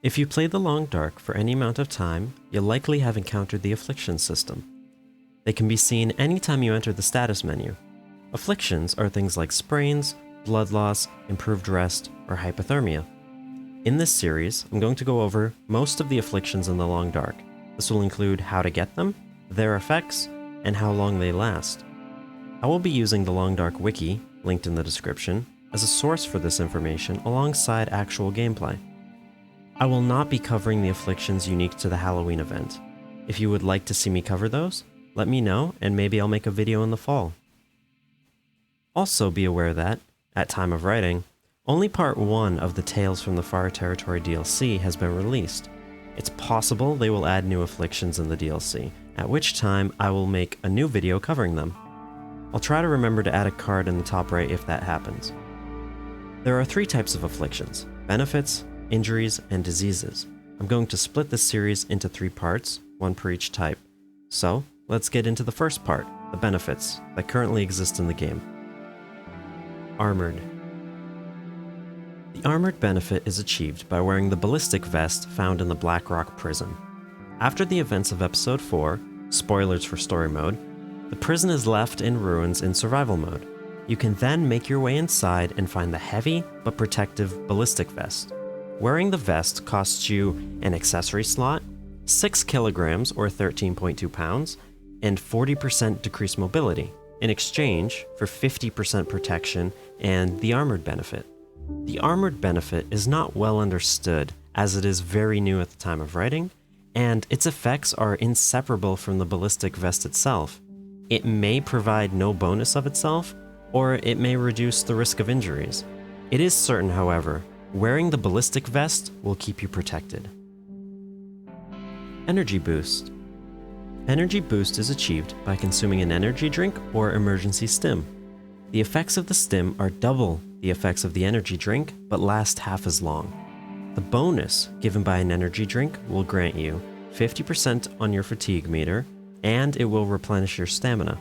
If you play the Long Dark for any amount of time, you'll likely have encountered the Afflictions system. They can be seen anytime you enter the status menu. Afflictions are things like sprains, blood loss, improved rest, or hypothermia. In this series, I'm going to go over most of the afflictions in the Long Dark. This will include how to get them, their effects, and how long they last. I will be using the Long Dark wiki, linked in the description, as a source for this information alongside actual gameplay. I will not be covering the afflictions unique to the Halloween event. If you would like to see me cover those, let me know and maybe I'll make a video in the fall. Also be aware that, at time of writing, only part 1 of the Tales from the Far Territory DLC has been released. It's possible they will add new afflictions in the DLC, at which time I will make a new video covering them. I'll try to remember to add a card in the top right if that happens. There are 3 types of afflictions: benefits, injuries, and diseases. I'm going to split this series into 3 parts, 1 per each type. So, let's get into the first part, the benefits, that currently exist in the game. Armoured. The Armoured benefit is achieved by wearing the ballistic vest found in the Blackrock prison. After the events of Episode 4, spoilers for story mode, the prison is left in ruins in survival mode. You can then make your way inside and find the heavy but protective ballistic vest. Wearing the vest costs you an accessory slot, 6 kilograms or 13.2 pounds, and 40% decreased mobility, in exchange for 50% protection and the Armoured benefit. The Armoured benefit is not well understood as it is very new at the time of writing, and its effects are inseparable from the ballistic vest itself. It may provide no bonus of itself, or it may reduce the risk of injuries. It is certain, however, wearing the ballistic vest will keep you protected. Energy Boost. Energy Boost is achieved by consuming an energy drink or emergency stim. The effects of the stim are double the effects of the energy drink, but last half as long. The bonus given by an energy drink will grant you 50% on your fatigue meter, and it will replenish your stamina.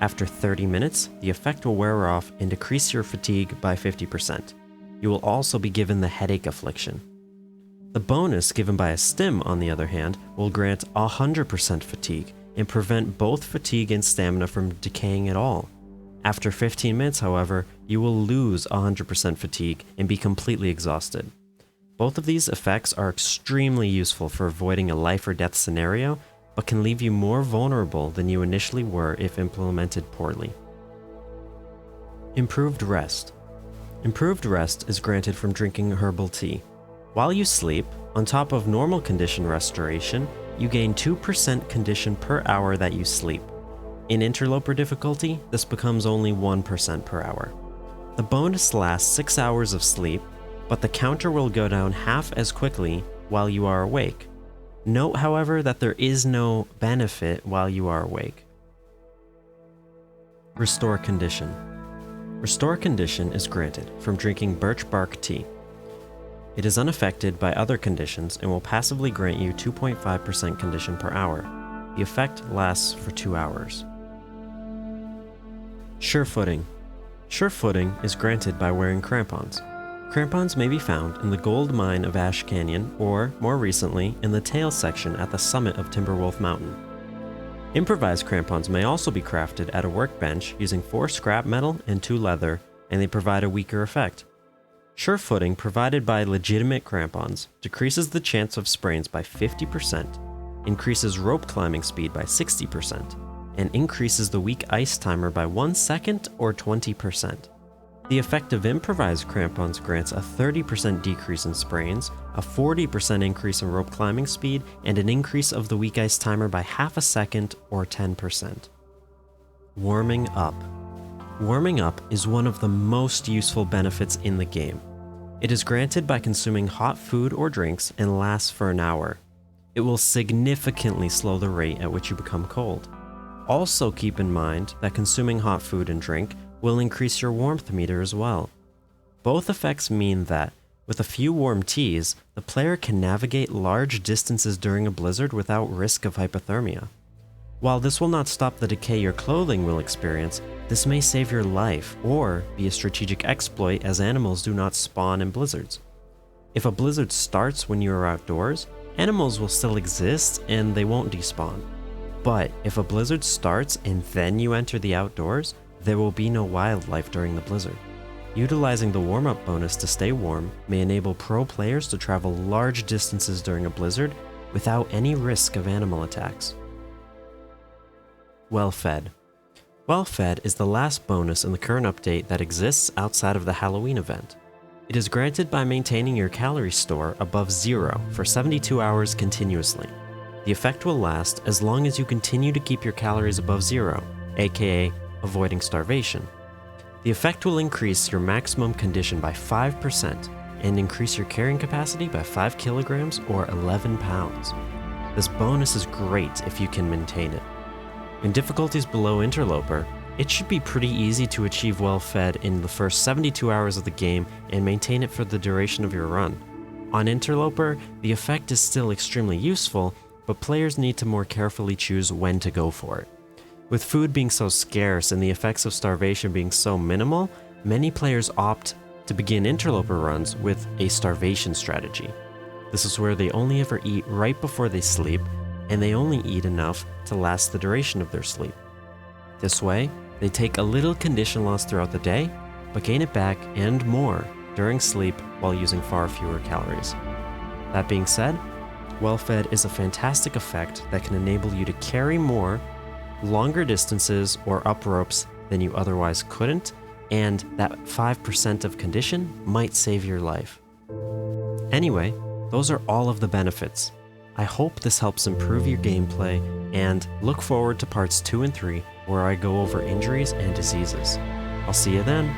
After 30 minutes, the effect will wear off and decrease your fatigue by 50%. You will also be given the headache affliction. The bonus given by a stim, on the other hand, will grant 100% fatigue and prevent both fatigue and stamina from decaying at all. After 15 minutes, however, you will lose 100% fatigue and be completely exhausted. Both of these effects are extremely useful for avoiding a life or death scenario, but can leave you more vulnerable than you initially were if implemented poorly. Improved Rest. Improved rest is granted from drinking herbal tea. While you sleep, on top of normal condition restoration, you gain 2% condition per hour that you sleep. In interloper difficulty, this becomes only 1% per hour. The bonus lasts 6 hours of sleep, but the counter will go down half as quickly while you are awake. Note, however, that there is no benefit while you are awake. Restore Condition. Restore Condition is granted from drinking birch bark tea. It is unaffected by other conditions and will passively grant you 2.5% condition per hour. The effect lasts for 2 hours. Sure Footing. Sure Footing is granted by wearing crampons. Crampons may be found in the gold mine of Ash Canyon or, more recently, in the tail section at the summit of Timberwolf Mountain. Improvised crampons may also be crafted at a workbench using 4 scrap metal and 2 leather, and they provide a weaker effect. Sure Footing provided by legitimate crampons decreases the chance of sprains by 50%, increases rope climbing speed by 60%, and increases the weak ice timer by 1 second or 20%. The effect of improvised crampons grants a 30% decrease in sprains, a 40% increase in rope climbing speed, and an increase of the weak ice timer by half a second or 10%. Warming Up. Warming Up is one of the most useful benefits in the game. It is granted by consuming hot food or drinks and lasts for an hour. It will significantly slow the rate at which you become cold. Also keep in mind that consuming hot food and drink will increase your warmth meter as well. Both effects mean that, with a few warm teas, the player can navigate large distances during a blizzard without risk of hypothermia. While this will not stop the decay your clothing will experience, this may save your life or be a strategic exploit as animals do not spawn in blizzards. If a blizzard starts when you are outdoors, animals will still exist and they won't despawn. But if a blizzard starts and then you enter the outdoors, there will be no wildlife during the blizzard. Utilizing the warm-up bonus to stay warm may enable pro players to travel large distances during a blizzard without any risk of animal attacks. Well-fed. Well-fed is the last bonus in the current update that exists outside of the Halloween event. It is granted by maintaining your calorie store above 0 for 72 hours continuously. The effect will last as long as you continue to keep your calories above 0, aka avoiding starvation. The effect will increase your maximum condition by 5% and increase your carrying capacity by 5 kilograms or 11 pounds. This bonus is great if you can maintain it. In difficulties below Interloper, it should be pretty easy to achieve well-fed in the first 72 hours of the game and maintain it for the duration of your run. On Interloper, the effect is still extremely useful, but players need to more carefully choose when to go for it. With food being so scarce and the effects of starvation being so minimal, many players opt to begin Interloper runs with a starvation strategy. This is where they only ever eat right before they sleep, and they only eat enough to last the duration of their sleep. This way, they take a little condition loss throughout the day, but gain it back and more during sleep while using far fewer calories. That being said, well-fed is a fantastic effect that can enable you to carry more, longer distances or up ropes than you otherwise couldn't, and that 5% of condition might save your life. Anyway, those are all of the benefits. I hope this helps improve your gameplay, and look forward to parts 2 and 3 where I go over injuries and diseases. I'll see you then.